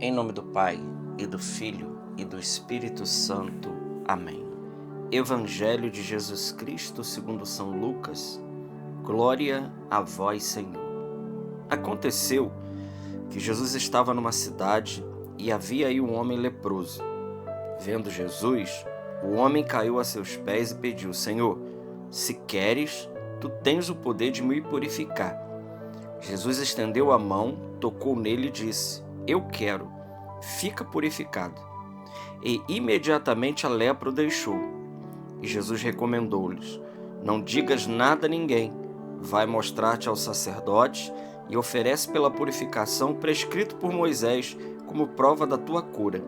Em nome do Pai, e do Filho, e do Espírito Santo. Amém. Evangelho de Jesus Cristo segundo São Lucas. Glória a vós, Senhor. Aconteceu que Jesus estava numa cidade e havia aí um homem leproso. Vendo Jesus, o homem caiu a seus pés e pediu: Senhor, se queres, tu tens o poder de me purificar. Jesus estendeu a mão, tocou nele e disse: Eu quero, fica purificado. E imediatamente a lepra o deixou. E Jesus recomendou-lhes: Não digas nada a ninguém, vai mostrar-te ao sacerdote e oferece pela purificação prescrito por Moisés como prova da tua cura.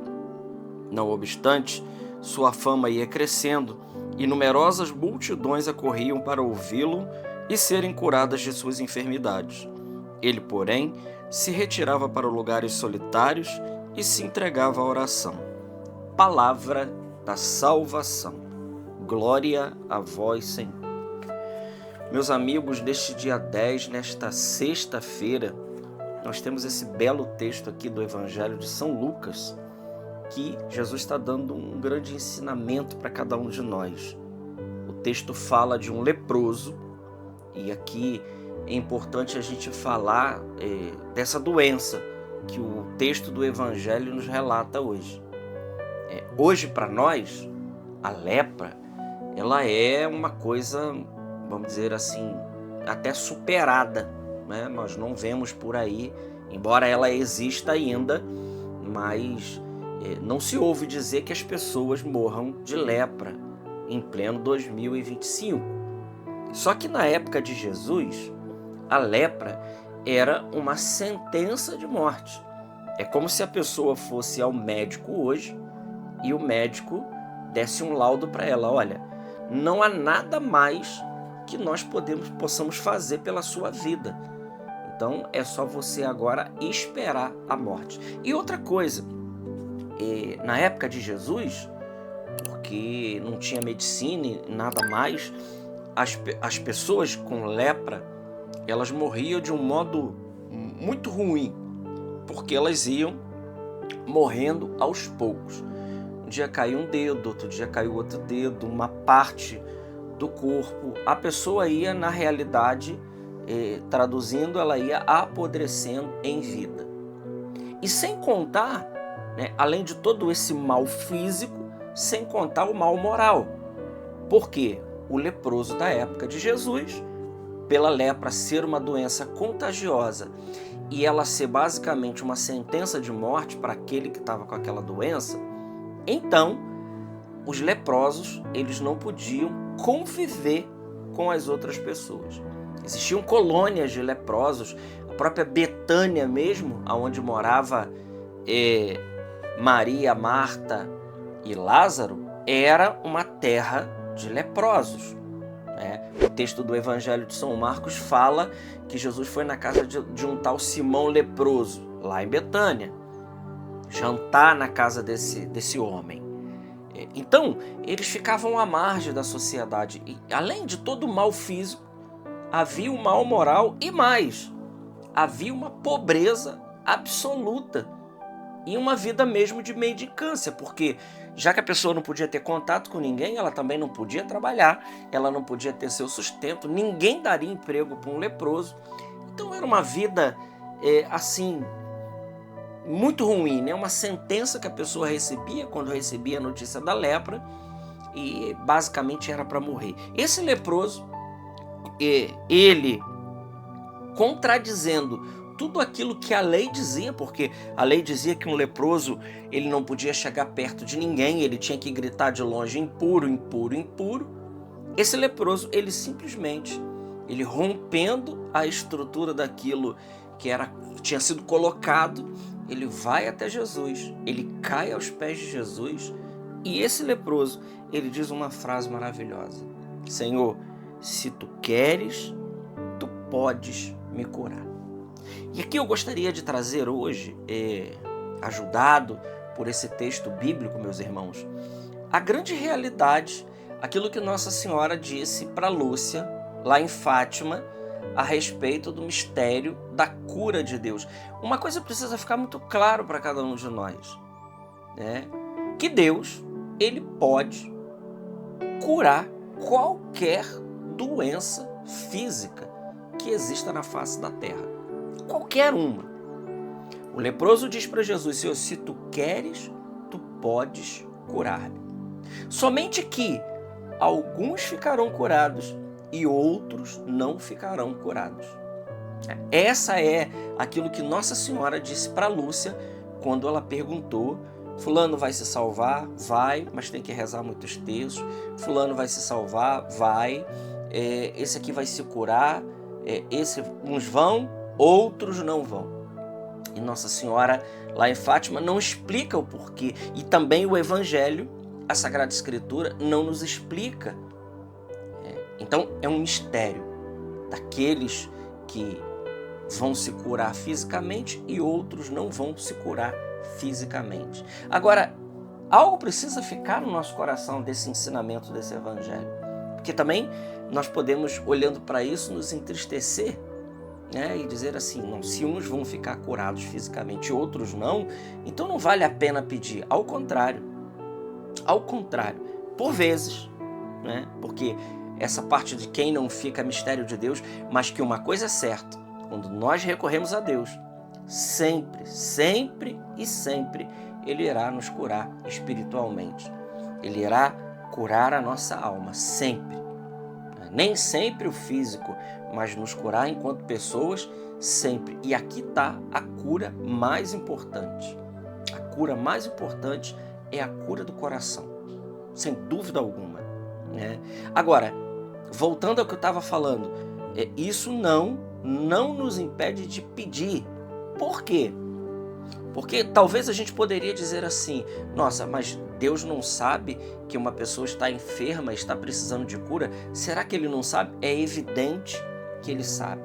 Não obstante, sua fama ia crescendo e numerosas multidões acorriam para ouvi-lo e serem curadas de suas enfermidades. Ele, porém, se retirava para lugares solitários e se entregava à oração. Palavra da salvação. Glória a vós, Senhor. Meus amigos, neste dia 10, nesta sexta-feira, nós temos esse belo texto aqui do Evangelho de São Lucas, que Jesus está dando um grande ensinamento para cada um de nós. O texto fala de um leproso, e aqui é importante a gente falar dessa doença que o texto do Evangelho nos relata hoje. Hoje, para nós, a lepra, ela é uma coisa, vamos dizer assim, até superada, né? Nós não vemos por aí, embora ela exista ainda, mas não se ouve dizer que as pessoas morram de lepra em pleno 2025. Só que na época de Jesus, a lepra era uma sentença de morte. É como se a pessoa fosse ao médico hoje e o médico desse um laudo para ela: olha, não há nada mais que nós possamos fazer pela sua vida. Então é só você agora esperar a morte. E outra coisa, na época de Jesus, porque não tinha medicina e nada mais, as pessoas com lepra, elas morriam de um modo muito ruim, porque elas iam morrendo aos poucos. Um dia caiu um dedo, outro dia caiu outro dedo, uma parte do corpo. A pessoa ia, na realidade, traduzindo, ela ia apodrecendo em vida. E sem contar, né, além de todo esse mal físico, sem contar o mal moral. Porque o leproso da época de Jesus, pela lepra ser uma doença contagiosa e ela ser basicamente uma sentença de morte para aquele que estava com aquela doença, então os leprosos, eles não podiam conviver com as outras pessoas. Existiam colônias de leprosos, a própria Betânia mesmo, onde morava Maria, Marta e Lázaro, era uma terra de leprosos. O texto do Evangelho de São Marcos fala que Jesus foi na casa de um tal Simão leproso, lá em Betânia, jantar na casa desse homem. Então, eles ficavam à margem da sociedade. E, além de todo o mal físico, havia o mal moral e mais, havia uma pobreza absoluta e uma vida mesmo de mendicância, porque já que a pessoa não podia ter contato com ninguém, ela também não podia trabalhar, ela não podia ter seu sustento, ninguém daria emprego para um leproso. Então era uma vida assim, muito ruim, né? Uma sentença que a pessoa recebia quando recebia a notícia da lepra, e basicamente era para morrer. Esse leproso, ele contradizendo tudo aquilo que a lei dizia, porque a lei dizia que um leproso, ele não podia chegar perto de ninguém, ele tinha que gritar de longe: impuro, impuro, impuro. Esse leproso, ele simplesmente, ele rompendo a estrutura daquilo que tinha sido colocado, ele vai até Jesus, ele cai aos pés de Jesus, e esse leproso, ele diz uma frase maravilhosa: Senhor, se tu queres, tu podes me curar. E aqui eu gostaria de trazer hoje, ajudado por esse texto bíblico, meus irmãos, a grande realidade, aquilo que Nossa Senhora disse para Lúcia, lá em Fátima, a respeito do mistério da cura de Deus. Uma coisa precisa ficar muito claro para cada um de nós, né? Que Deus, ele pode curar qualquer doença física que exista na face da terra. Qualquer uma. O leproso diz para Jesus: Senhor, se tu queres, tu podes curar-me. Somente que alguns ficarão curados e outros não ficarão curados. Essa é aquilo que Nossa Senhora disse para Lúcia quando ela perguntou: fulano vai se salvar? Vai, mas tem que rezar muitos textos. Fulano vai se salvar? Vai. Esse aqui vai se curar? Uns vão, outros não vão. E Nossa Senhora, lá em Fátima, não explica o porquê. E também o Evangelho, a Sagrada Escritura, não nos explica. Então, é um mistério daqueles que vão se curar fisicamente e outros não vão se curar fisicamente. Agora, algo precisa ficar no nosso coração desse ensinamento, desse Evangelho. Porque também nós podemos, olhando para isso, nos entristecer, né, e dizer assim: não, se uns vão ficar curados fisicamente e outros não, então não vale a pena pedir. Ao contrário, por vezes, né, porque essa parte de quem não fica é mistério de Deus, mas que uma coisa é certa: quando nós recorremos a Deus, sempre Ele irá nos curar espiritualmente. Ele irá curar a nossa alma, sempre. Nem sempre o físico, mas nos curar enquanto pessoas, sempre. E aqui está a cura mais importante. A cura mais importante é a cura do coração, sem dúvida alguma, né? Agora, voltando ao que eu estava falando, isso não nos impede de pedir. Por quê? Porque talvez a gente poderia dizer assim: nossa, mas Deus não sabe que uma pessoa está enferma, está precisando de cura? Será que Ele não sabe? É evidente que Ele sabe.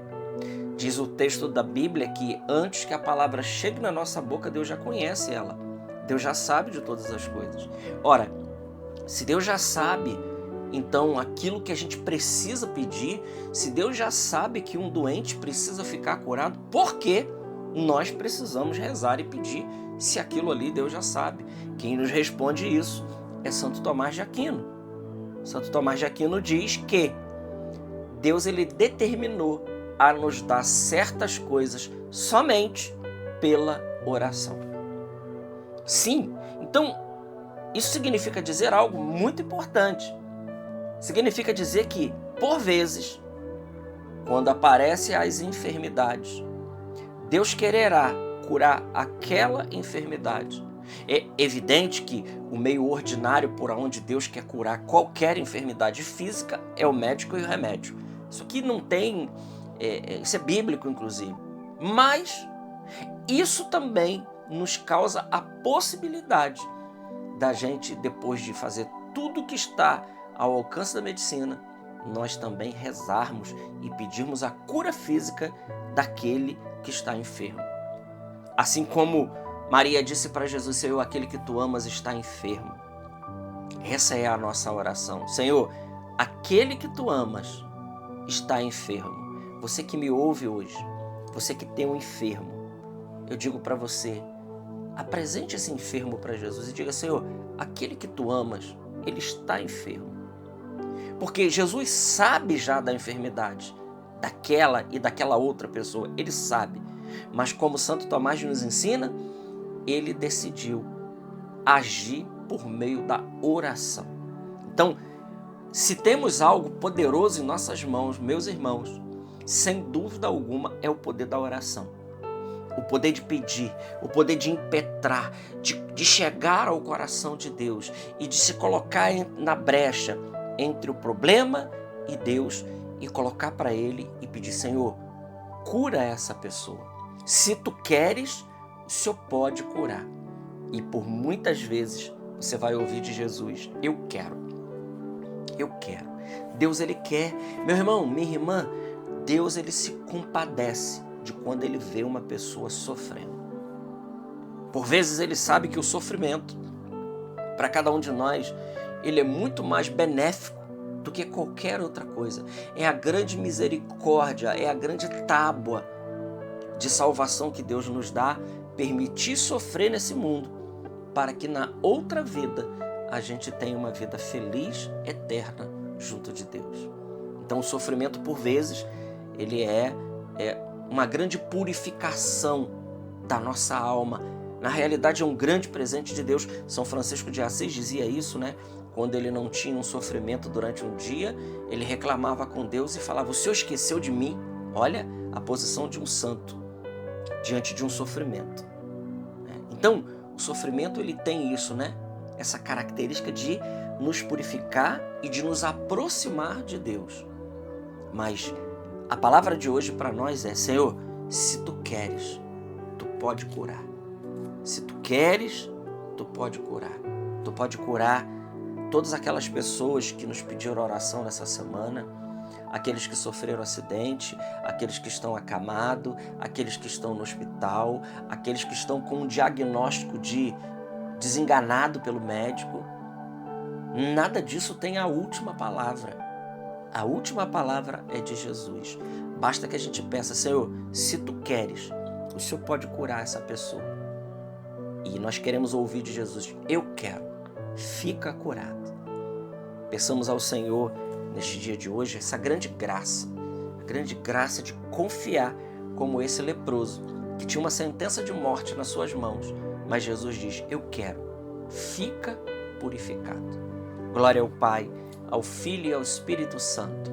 Diz o texto da Bíblia que antes que a palavra chegue na nossa boca, Deus já conhece ela. Deus já sabe de todas as coisas. Ora, se Deus já sabe, então aquilo que a gente precisa pedir, se Deus já sabe que um doente precisa ficar curado, por quê? Nós precisamos rezar e pedir, se aquilo ali Deus já sabe. Quem nos responde isso é Santo Tomás de Aquino. Santo Tomás de Aquino diz que Deus, ele determinou a nos dar certas coisas somente pela oração. Sim, então isso significa dizer algo muito importante. Significa dizer que, por vezes, quando aparecem as enfermidades, Deus quererá curar aquela enfermidade. É evidente que o meio ordinário por onde Deus quer curar qualquer enfermidade física é o médico e o remédio. Isso aqui não tem... isso é bíblico, inclusive. Mas isso também nos causa a possibilidade da gente, depois de fazer tudo que está ao alcance da medicina, nós também rezarmos e pedirmos a cura física daquele que está enfermo. Assim como Maria disse para Jesus: Senhor, aquele que tu amas está enfermo. Essa é a nossa oração. Senhor, aquele que tu amas está enfermo. Você que me ouve hoje, você que tem um enfermo, eu digo para você, apresente esse enfermo para Jesus e diga: Senhor, aquele que tu amas, ele está enfermo. Porque Jesus sabe já da enfermidade daquela e daquela outra pessoa, ele sabe. Mas como Santo Tomás nos ensina, ele decidiu agir por meio da oração. Então, se temos algo poderoso em nossas mãos, meus irmãos, sem dúvida alguma é o poder da oração. O poder de pedir, o poder de impetrar, de chegar ao coração de Deus e de se colocar na brecha entre o problema e Deus e colocar para Ele e pedir: Senhor, cura essa pessoa. Se tu queres, o Senhor pode curar. E por muitas vezes você vai ouvir de Jesus: eu quero. Eu quero. Deus, ele quer. Meu irmão, minha irmã, Deus, ele se compadece de quando ele vê uma pessoa sofrendo. Por vezes ele sabe que o sofrimento, para cada um de nós, ele é muito mais benéfico do que qualquer outra coisa. É a grande misericórdia, é a grande tábua de salvação que Deus nos dá, permitir sofrer nesse mundo, para que na outra vida a gente tenha uma vida feliz, eterna, junto de Deus. Então o sofrimento, por vezes, ele é uma grande purificação da nossa alma. Na realidade, é um grande presente de Deus. São Francisco de Assis dizia isso, né? Quando ele não tinha um sofrimento durante um dia, ele reclamava com Deus e falava: o Senhor esqueceu de mim? Olha a posição de um santo diante de um sofrimento. Então, o sofrimento ele tem isso, né? Essa característica de nos purificar e de nos aproximar de Deus. Mas a palavra de hoje para nós é: Senhor, se tu queres, tu pode curar. Se tu queres, tu pode curar. Tu pode curar todas aquelas pessoas que nos pediram oração nessa semana, aqueles que sofreram acidente, aqueles que estão acamados, aqueles que estão no hospital, aqueles que estão com um diagnóstico de desenganado pelo médico. Nada disso tem a última palavra. A última palavra é de Jesus. Basta que a gente peça: Senhor, se tu queres, o Senhor pode curar essa pessoa. E nós queremos ouvir de Jesus: eu quero, fica curado. Peçamos ao Senhor, neste dia de hoje, essa grande graça, a grande graça de confiar como esse leproso, que tinha uma sentença de morte nas suas mãos, mas Jesus diz: eu quero, fica purificado. Glória ao Pai, ao Filho e ao Espírito Santo,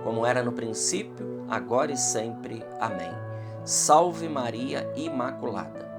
como era no princípio, agora e sempre. Amém. Salve Maria Imaculada.